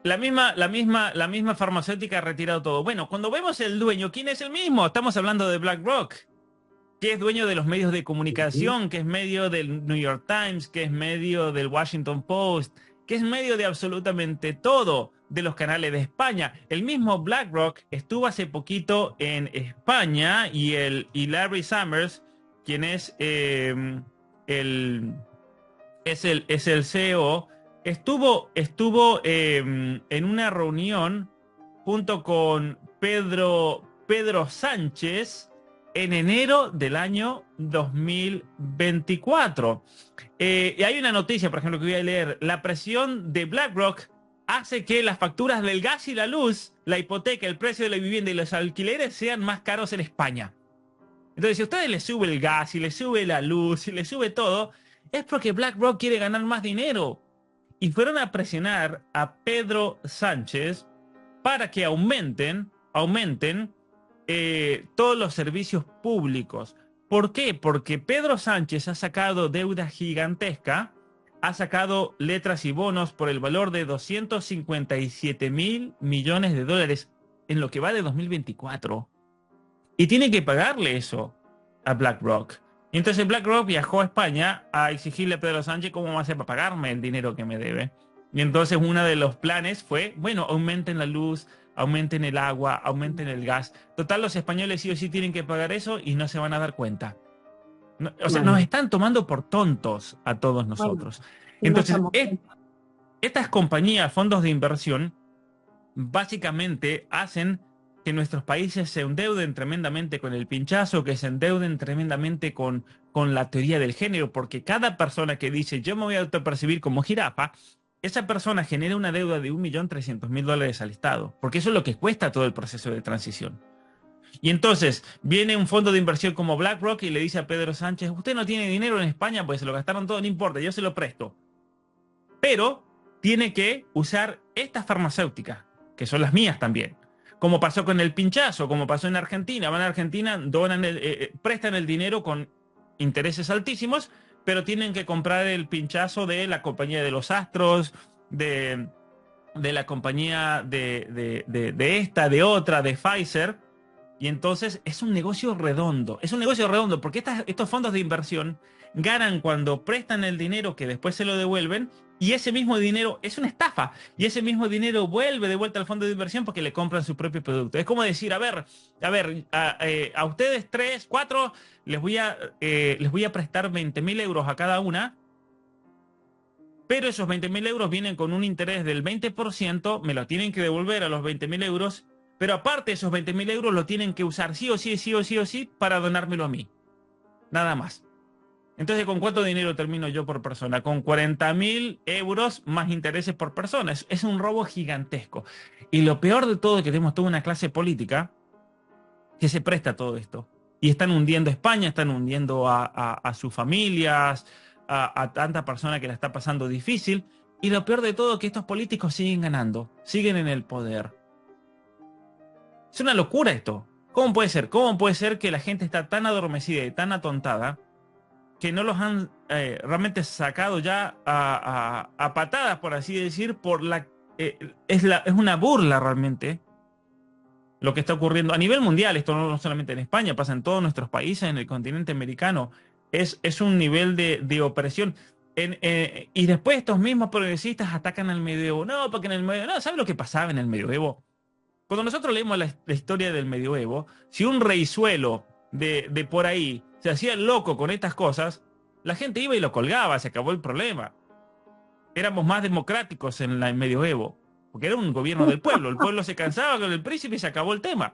Speaker 2: La misma farmacéutica ha retirado todo. Bueno, cuando vemos el dueño, ¿quién es el mismo? Estamos hablando de BlackRock, que es dueño de los medios de comunicación, que es medio del New York Times, que es medio del Washington Post. que es medio de absolutamente todo, de los canales de España. El mismo BlackRock estuvo hace poquito en España y Larry Summers, quien es el CEO, estuvo en una reunión junto con Pedro Sánchez en enero del año 2024. Y hay una noticia, por ejemplo, que voy a leer. La presión de BlackRock hace que las facturas del gas y la luz, la hipoteca, el precio de la vivienda y los alquileres sean más caros en España. Entonces, si a ustedes les sube el gas y les sube la luz y les sube todo, es porque BlackRock quiere ganar más dinero. Y fueron a presionar a Pedro Sánchez para que aumenten todos los servicios públicos. ¿Por qué? Porque Pedro Sánchez ha sacado deuda gigantesca, ha sacado letras y bonos por el valor de 257.000 millones de dólares en lo que va de 2024. Y tiene que pagarle eso a BlackRock. Y entonces BlackRock viajó a España a exigirle a Pedro Sánchez cómo va a hacer para pagarme el dinero que me debe. Y entonces uno de los planes fue, bueno, aumenten la luz, aumenten el agua, aumenten el gas. Total, los españoles sí o sí tienen que pagar eso y no se van a dar cuenta. O sea, nos están tomando por tontos a todos nosotros. Entonces, estas compañías, fondos de inversión, básicamente hacen que nuestros países se endeuden tremendamente con el pinchazo, que se endeuden tremendamente con la teoría del género, porque cada persona que dice yo me voy a autopercibir como jirafa, esa persona genera una deuda de $1.300.000 al Estado, porque eso es lo que cuesta todo el proceso de transición. Y entonces viene un fondo de inversión como BlackRock y le dice a Pedro Sánchez, usted no tiene dinero en España, pues se lo gastaron todo, no importa, yo se lo presto. Pero tiene que usar estas farmacéuticas, que son las mías también. Como pasó con el pinchazo, como pasó en Argentina. Van a Argentina, prestan el dinero con intereses altísimos, pero tienen que comprar el pinchazo de la compañía de los astros, de la compañía de otra, de Pfizer. Y entonces es un negocio redondo. Es un negocio redondo porque estos fondos de inversión ganan cuando prestan el dinero que después se lo devuelven, y ese mismo dinero es una estafa, y ese mismo dinero vuelve de vuelta al fondo de inversión porque le compran su propio producto. Es como decir, a ustedes 3, 4 les voy a prestar 20.000 euros a cada una, pero esos 20.000 euros vienen con un interés del 20%, me lo tienen que devolver a los 20.000 euros, pero aparte esos 20.000 euros lo tienen que usar sí o sí para donármelo a mí. Nada más. Entonces, ¿con cuánto dinero termino yo por persona? Con 40.000 euros más intereses por persona. Es un robo gigantesco. Y lo peor de todo es que tenemos toda una clase política que se presta a todo esto. Y están hundiendo a España, están hundiendo a sus familias, a tanta persona que la está pasando difícil. Y lo peor de todo es que estos políticos siguen ganando, siguen en el poder. Es una locura esto. ¿Cómo puede ser? ¿Cómo puede ser que la gente está tan adormecida y tan atontada que no los han realmente sacado ya a patadas, por así decir, es una burla realmente lo que está ocurriendo a nivel mundial? Esto no solamente en España, pasa en todos nuestros países, en el continente americano. Es un nivel de opresión. Y después estos mismos progresistas atacan al medioevo. No, porque en el medioevo... No, ¿sabe lo que pasaba en el medioevo? Cuando nosotros leemos la historia del medioevo, si un reizuelo de por ahí se hacía loco con estas cosas, la gente iba y lo colgaba, se acabó el problema. Éramos más democráticos en el medioevo, porque era un gobierno del pueblo. El pueblo se cansaba con el príncipe y se acabó el tema.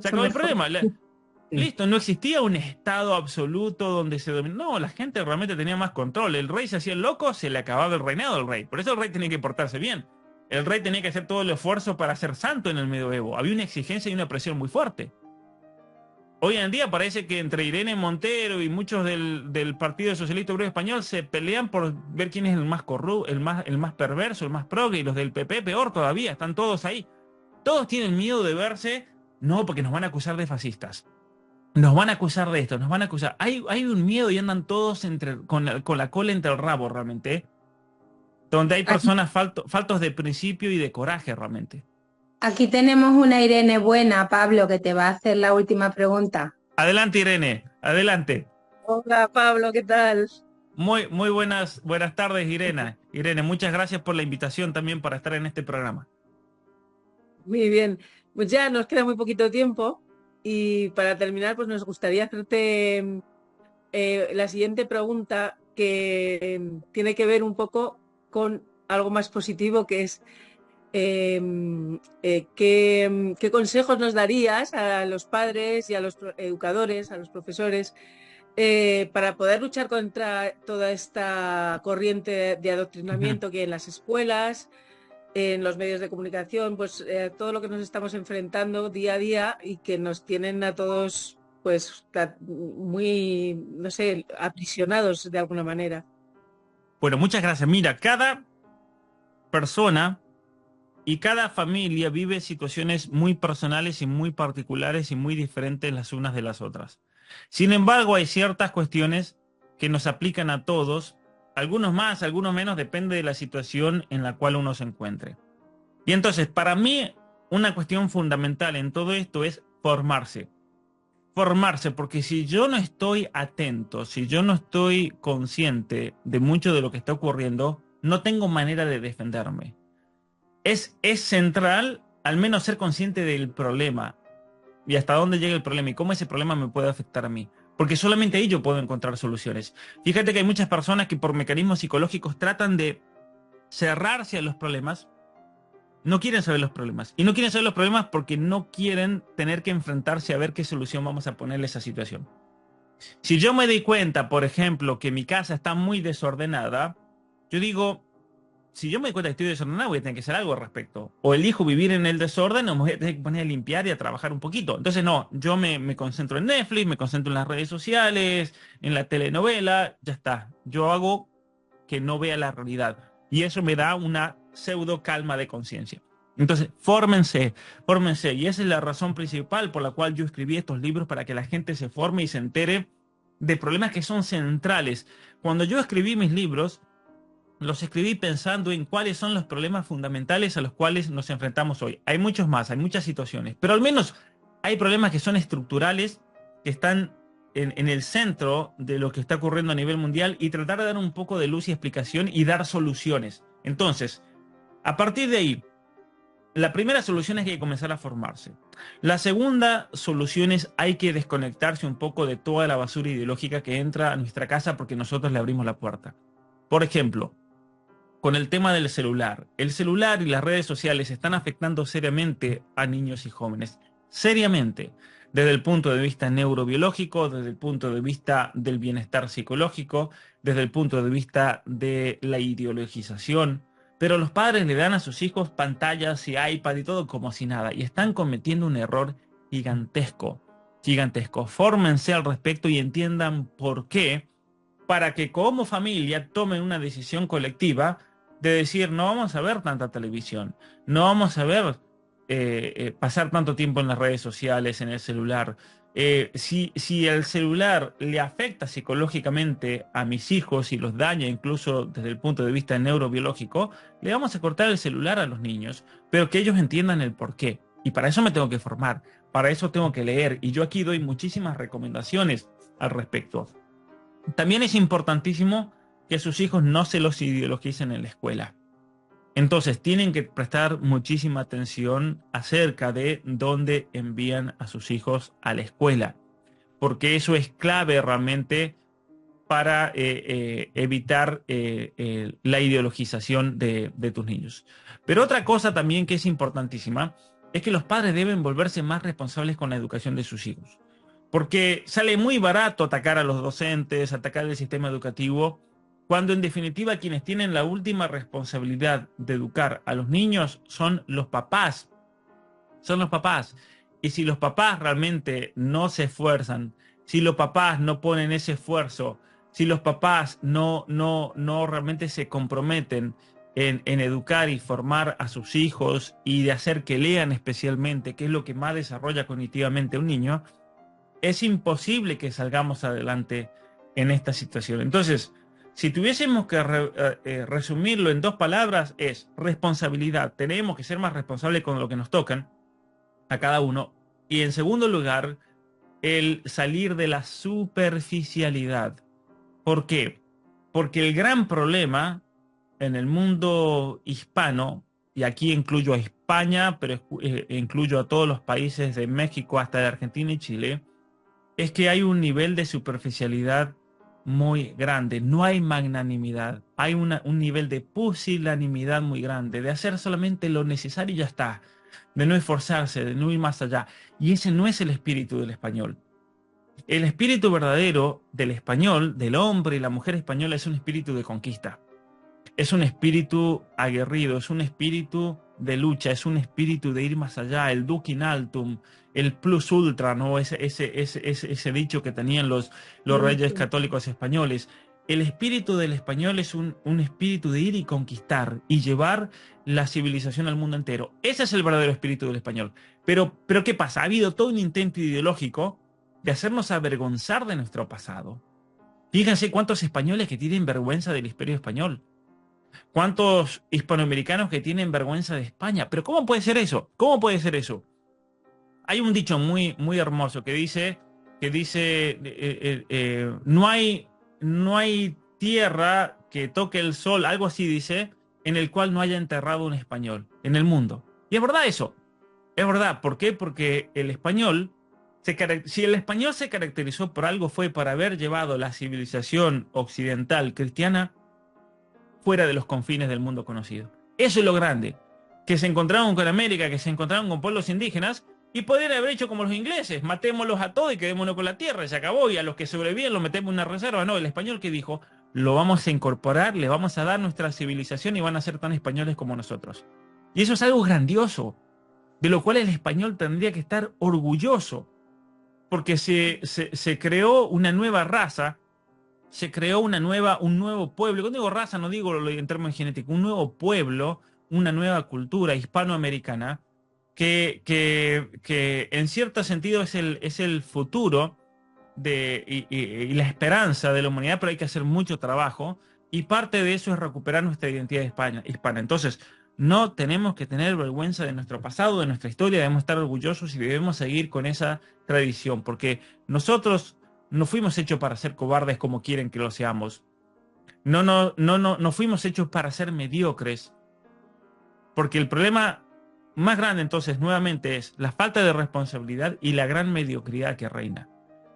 Speaker 2: Se acabó el problema. Listo, no existía un estado absoluto donde se dominó. No, la gente realmente tenía más control. El rey se hacía el loco, se le acababa el reinado del rey. Por eso el rey tenía que portarse bien. El rey tenía que hacer todo el esfuerzo para ser santo en el medioevo. Había una exigencia y una presión muy fuerte. Hoy en día parece que entre Irene Montero y muchos del Partido Socialista Obrero Español se pelean por ver quién es el más corrupto, el más perverso, el más progre, y los del PP peor todavía, están todos ahí. Todos tienen miedo de verse, no, porque nos van a acusar de fascistas. Nos van a acusar de esto, nos van a acusar. Hay un miedo y andan todos con la cola entre el rabo realmente, ¿eh? Donde hay personas faltos de principio y de coraje realmente.
Speaker 3: Aquí tenemos una Irene buena, Pablo, que te va a hacer la última pregunta.
Speaker 2: Adelante, Irene, adelante.
Speaker 4: Hola, Pablo, ¿qué tal?
Speaker 2: Muy buenas tardes, Irene. Irene, muchas gracias por la invitación también para estar en este programa.
Speaker 4: Muy bien, pues ya nos queda muy poquito tiempo y para terminar, pues nos gustaría hacerte la siguiente pregunta que tiene que ver un poco con algo más positivo, que es ¿qué consejos nos darías a los padres y a los educadores, a los profesores, para poder luchar contra toda esta corriente de adoctrinamiento que hay en las escuelas, en los medios de comunicación, pues todo lo que nos estamos enfrentando día a día y que nos tienen a todos pues muy, no sé, aprisionados de alguna manera?
Speaker 2: Bueno, muchas gracias. Mira, cada persona y cada familia vive situaciones muy personales y muy particulares y muy diferentes las unas de las otras. Sin embargo, hay ciertas cuestiones que nos aplican a todos, algunos más, algunos menos, depende de la situación en la cual uno se encuentre. Y entonces, para mí, una cuestión fundamental en todo esto es formarse. Formarse, porque si yo no estoy atento, si yo no estoy consciente de mucho de lo que está ocurriendo, no tengo manera de defenderme. Es central al menos ser consciente del problema y hasta dónde llega el problema y cómo ese problema me puede afectar a mí. Porque solamente ahí yo puedo encontrar soluciones. Fíjate que hay muchas personas que por mecanismos psicológicos tratan de cerrarse a los problemas, no quieren saber los problemas. Y no quieren saber los problemas porque no quieren tener que enfrentarse a ver qué solución vamos a ponerle a esa situación. Si yo me doy cuenta, por ejemplo, que mi casa está muy desordenada, yo digo, si yo me doy cuenta que estoy desordenado, voy a tener que hacer algo al respecto. O elijo vivir en el desorden o me voy a tener que poner a limpiar y a trabajar un poquito. Entonces, no, yo me concentro en Netflix, me concentro en las redes sociales, en la telenovela, ya está. Yo hago que no vea la realidad. Y eso me da una pseudo calma de conciencia. Entonces, fórmense, fórmense. Y esa es la razón principal por la cual yo escribí estos libros, para que la gente se forme y se entere de problemas que son centrales. Cuando yo escribí mis libros, los escribí pensando en cuáles son los problemas fundamentales a los cuales nos enfrentamos hoy. Hay muchos más, hay muchas situaciones, pero al menos hay problemas que son estructurales, que están en el centro de lo que está ocurriendo a nivel mundial, y tratar de dar un poco de luz y explicación y dar soluciones. Entonces, a partir de ahí, la primera solución es que hay que comenzar a formarse. La segunda solución es hay que desconectarse un poco de toda la basura ideológica que entra a nuestra casa porque nosotros le abrimos la puerta. Por ejemplo, con el tema del celular. El celular y las redes sociales están afectando seriamente a niños y jóvenes. Seriamente. Desde el punto de vista neurobiológico, desde el punto de vista del bienestar psicológico, desde el punto de vista de la ideologización. Pero los padres le dan a sus hijos pantallas y iPad y todo como si nada. Y están cometiendo un error gigantesco. Gigantesco. Fórmense al respecto y entiendan por qué, para que como familia tomen una decisión colectiva de decir, no vamos a ver tanta televisión, no vamos a ver pasar tanto tiempo en las redes sociales, en el celular. Si el celular le afecta psicológicamente a mis hijos y los daña incluso desde el punto de vista neurobiológico, le vamos a cortar el celular a los niños, pero que ellos entiendan el porqué. Y para eso me tengo que formar, para eso tengo que leer, y yo aquí doy muchísimas recomendaciones al respecto. También es importantísimo que sus hijos no se los ideologicen en la escuela. Entonces, tienen que prestar muchísima atención acerca de dónde envían a sus hijos a la escuela, porque eso es clave realmente para evitar la ideologización de tus niños. Pero otra cosa también que es importantísima es que los padres deben volverse más responsables con la educación de sus hijos. Porque sale muy barato atacar a los docentes, atacar el sistema educativo, cuando en definitiva quienes tienen la última responsabilidad de educar a los niños son los papás. Son los papás. Y si los papás realmente no se esfuerzan, si los papás no ponen ese esfuerzo, si los papás no realmente se comprometen en educar y formar a sus hijos y de hacer que lean especialmente, que es lo que más desarrolla cognitivamente un niño, es imposible que salgamos adelante en esta situación. Entonces, si tuviésemos que resumirlo en 2 palabras, es responsabilidad. Tenemos que ser más responsables con lo que nos tocan a cada uno. Y en segundo lugar, el salir de la superficialidad. ¿Por qué? Porque el gran problema en el mundo hispano, y aquí incluyo a España, pero incluyo a todos los países de México hasta de Argentina y Chile, es que hay un nivel de superficialidad muy grande, no hay magnanimidad, hay un nivel de pusilanimidad muy grande, de hacer solamente lo necesario y ya está, de no esforzarse, de no ir más allá. Y ese no es el espíritu del español. El espíritu verdadero del español, del hombre y la mujer española, es un espíritu de conquista. Es un espíritu aguerrido, es un espíritu de lucha, es un espíritu de ir más allá, el duc in altum, el plus ultra, ¿no? Ese dicho que tenían los reyes católicos españoles. El espíritu del español es un espíritu de ir y conquistar y llevar la civilización al mundo entero. Ese es el verdadero espíritu del español. Pero ¿qué pasa? Ha habido todo un intento ideológico de hacernos avergonzar de nuestro pasado. Fíjense cuántos españoles que tienen vergüenza del imperio español. ¿Cuántos hispanoamericanos que tienen vergüenza de España? Pero ¿cómo puede ser eso? ¿Cómo puede ser eso? Hay un dicho muy, muy hermoso que dice no hay tierra que toque el sol, algo así dice, en el cual no haya enterrado un español en el mundo. Y es verdad eso. Es verdad. ¿Por qué? Porque el español, si el español se caracterizó por algo, fue por haber llevado la civilización occidental cristiana fuera de los confines del mundo conocido. Eso es lo grande. Que se encontraron con América, que se encontraron con pueblos indígenas y podrían haber hecho como los ingleses, matémoslos a todos y quedémonos con la tierra, y se acabó, y a los que sobreviven los metemos en una reserva. No, el español que dijo, lo vamos a incorporar, le vamos a dar nuestra civilización y van a ser tan españoles como nosotros. Y eso es algo grandioso, de lo cual el español tendría que estar orgulloso, porque se creó una nueva raza, se creó un nuevo pueblo. Cuando digo raza no digo en términos genéticos, un nuevo pueblo, una nueva cultura hispanoamericana que en cierto sentido es el futuro y la esperanza de la humanidad, pero hay que hacer mucho trabajo y parte de eso es recuperar nuestra identidad hispana. Entonces, no tenemos que tener vergüenza de nuestro pasado, de nuestra historia, debemos estar orgullosos y debemos seguir con esa tradición, porque nosotros no fuimos hechos para ser cobardes como quieren que lo seamos. No fuimos hechos para ser mediocres. Porque el problema más grande entonces nuevamente es la falta de responsabilidad y la gran mediocridad que reina.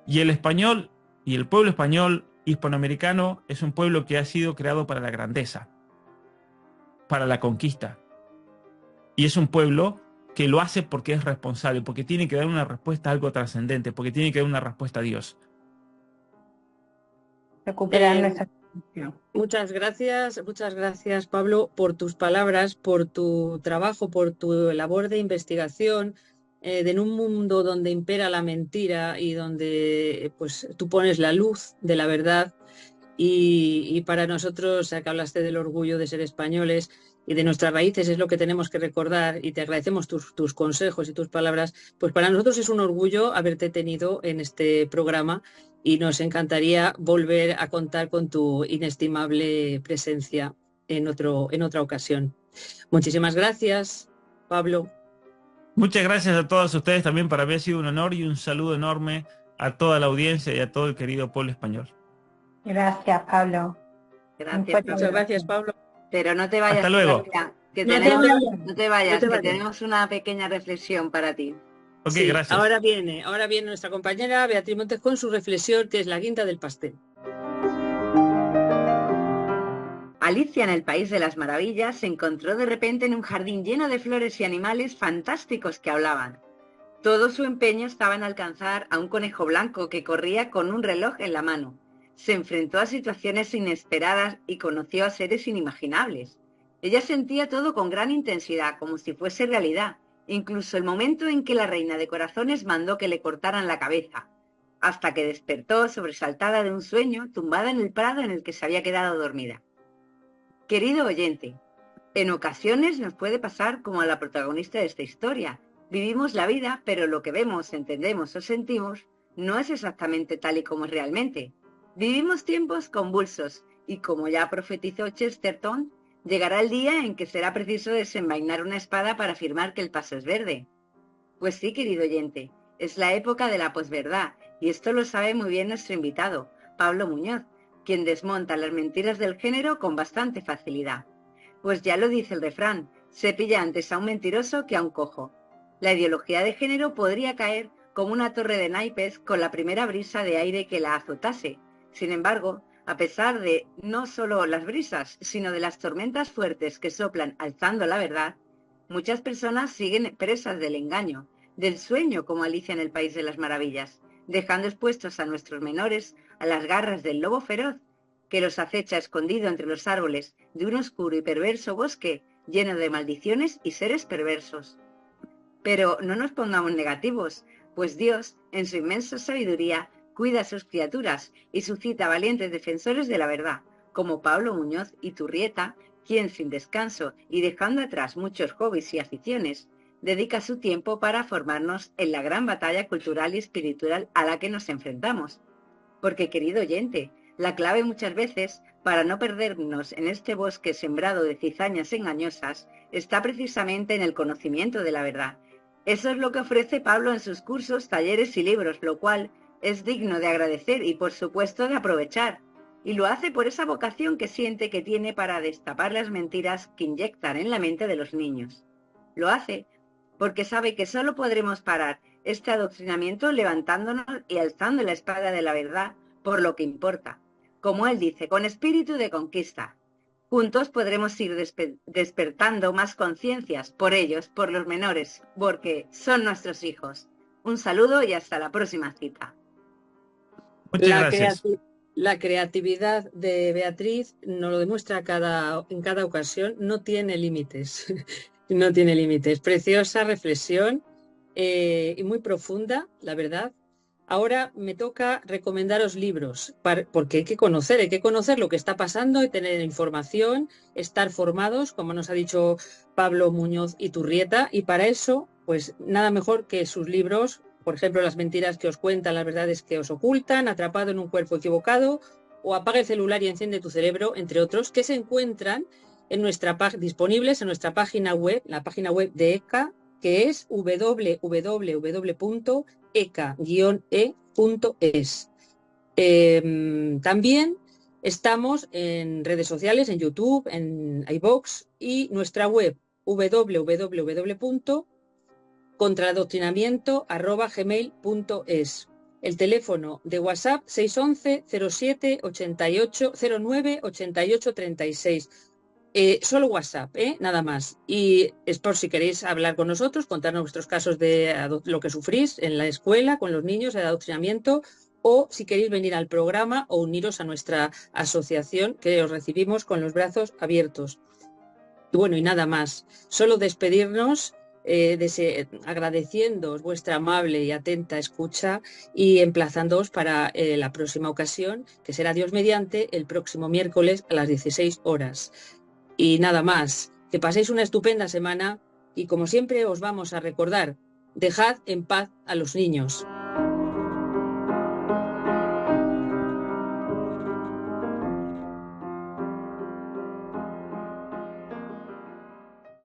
Speaker 2: Y el español y el pueblo español hispanoamericano es un pueblo que ha sido creado para la grandeza, para la conquista. Y es un pueblo que lo hace porque es responsable, porque tiene que dar una respuesta a algo trascendente, porque tiene que dar una respuesta a Dios.
Speaker 3: Recuperar nuestra...
Speaker 1: Muchas gracias Pablo por tus palabras, por tu trabajo, por tu labor de investigación en un mundo donde impera la mentira y donde pues tú pones la luz de la verdad y para nosotros, ya que hablaste del orgullo de ser españoles y de nuestras raíces, es lo que tenemos que recordar y te agradecemos tus consejos y tus palabras, pues para nosotros es un orgullo haberte tenido en este programa y nos encantaría volver a contar con tu inestimable presencia en otra ocasión. Muchísimas gracias, Pablo.
Speaker 2: Muchas gracias a todos ustedes también, para mí ha sido un honor y un saludo enorme a toda la audiencia y a todo el querido pueblo español.
Speaker 3: Gracias, Pablo.
Speaker 4: Gracias, muchas gracias, Pablo.
Speaker 5: Pero no te vayas.
Speaker 2: Hasta luego.
Speaker 5: Todavía, que
Speaker 3: No
Speaker 5: te vayas,
Speaker 1: te
Speaker 5: que
Speaker 1: vayas.
Speaker 5: tenemos una pequeña reflexión para ti.
Speaker 2: Ok,
Speaker 1: Sí,
Speaker 2: gracias.
Speaker 1: ahora viene nuestra compañera Beatriz Montes con su reflexión, que es la guinda del pastel.
Speaker 5: Alicia en el País de las Maravillas se encontró de repente en un jardín lleno de flores y animales fantásticos que hablaban. Todo su empeño estaba en alcanzar a un conejo blanco que corría con un reloj en la mano. Se enfrentó a situaciones inesperadas y conoció a seres inimaginables. Ella sentía todo con gran intensidad, como si fuese realidad, incluso el momento en que la reina de corazones mandó que le cortaran la cabeza, hasta que despertó sobresaltada de un sueño, tumbada en el prado en el que se había quedado dormida. Querido oyente, en ocasiones nos puede pasar como a la protagonista de esta historia. Vivimos la vida, pero lo que vemos, entendemos o sentimos no es exactamente tal y como es realmente. Vivimos tiempos convulsos y, como ya profetizó Chesterton, llegará el día en que será preciso desenvainar una espada para afirmar que el paso es verde. Pues sí, querido oyente, es la época de la posverdad, y esto lo sabe muy bien nuestro invitado, Pablo Muñoz, quien desmonta las mentiras del género con bastante facilidad. Pues ya lo dice el refrán, se pilla antes a un mentiroso que a un cojo. La ideología de género podría caer como una torre de naipes con la primera brisa de aire que la azotase. Sin embargo, a pesar de no solo las brisas, sino de las tormentas fuertes que soplan alzando la verdad, muchas personas siguen presas del engaño, del sueño como Alicia en el País de las Maravillas, dejando expuestos a nuestros menores a las garras del lobo feroz que los acecha escondido entre los árboles de un oscuro y perverso bosque lleno de maldiciones y seres perversos. Pero no nos pongamos negativos, pues Dios, en su inmensa sabiduría, cuida a sus criaturas y suscita valientes defensores de la verdad, como Pablo Muñoz Iturrieta, quien sin descanso y dejando atrás muchos hobbies y aficiones, dedica su tiempo para formarnos en la gran batalla cultural y espiritual a la que nos enfrentamos. Porque, querido oyente, la clave muchas veces, para no perdernos en este bosque sembrado de cizañas engañosas, está precisamente en el conocimiento de la verdad. Eso es lo que ofrece Pablo en sus cursos, talleres y libros, lo cual es digno de agradecer y, por supuesto, de aprovechar. Y lo hace por esa vocación que siente que tiene para destapar las mentiras que inyectan en la mente de los niños. Lo hace porque sabe que solo podremos parar este adoctrinamiento levantándonos y alzando la espada de la verdad por lo que importa. Como él dice, con espíritu de conquista. Juntos podremos ir despertando más conciencias por ellos, por los menores, porque son nuestros hijos. Un saludo y hasta la próxima cita.
Speaker 2: Muchas gracias.
Speaker 1: La creatividad de Beatriz nos lo demuestra en cada ocasión, no tiene límites. No tiene límites. Preciosa reflexión y muy profunda, la verdad. Ahora me toca recomendaros libros, porque hay que conocer lo que está pasando y tener información, estar formados, como nos ha dicho Pablo Muñoz Iturrieta, y para eso, pues nada mejor que sus libros, por ejemplo, Las mentiras que os cuentan, las verdades que os ocultan, Atrapado en un cuerpo equivocado, o Apaga el celular y enciende tu cerebro, entre otros, que se encuentran disponibles en nuestra página web, la página web de ECA, que es www.eca-e.es. También estamos en redes sociales, en YouTube, en iVoox, y nuestra web www.contraadoctrinamiento@gmail.es. El teléfono de WhatsApp 611 07 88 09 88 36. Solo WhatsApp, nada más. Y es por si queréis hablar con nosotros, contarnos vuestros casos de lo que sufrís en la escuela, con los niños, de adoctrinamiento, o si queréis venir al programa o uniros a nuestra asociación, que os recibimos con los brazos abiertos. Y bueno, y nada más. Solo despedirnos agradeciéndoos vuestra amable y atenta escucha y emplazándoos para la próxima ocasión, que será Dios mediante el próximo miércoles a las 16 horas. Y nada más, que paséis una estupenda semana y como siempre os vamos a recordar, dejad en paz a los niños.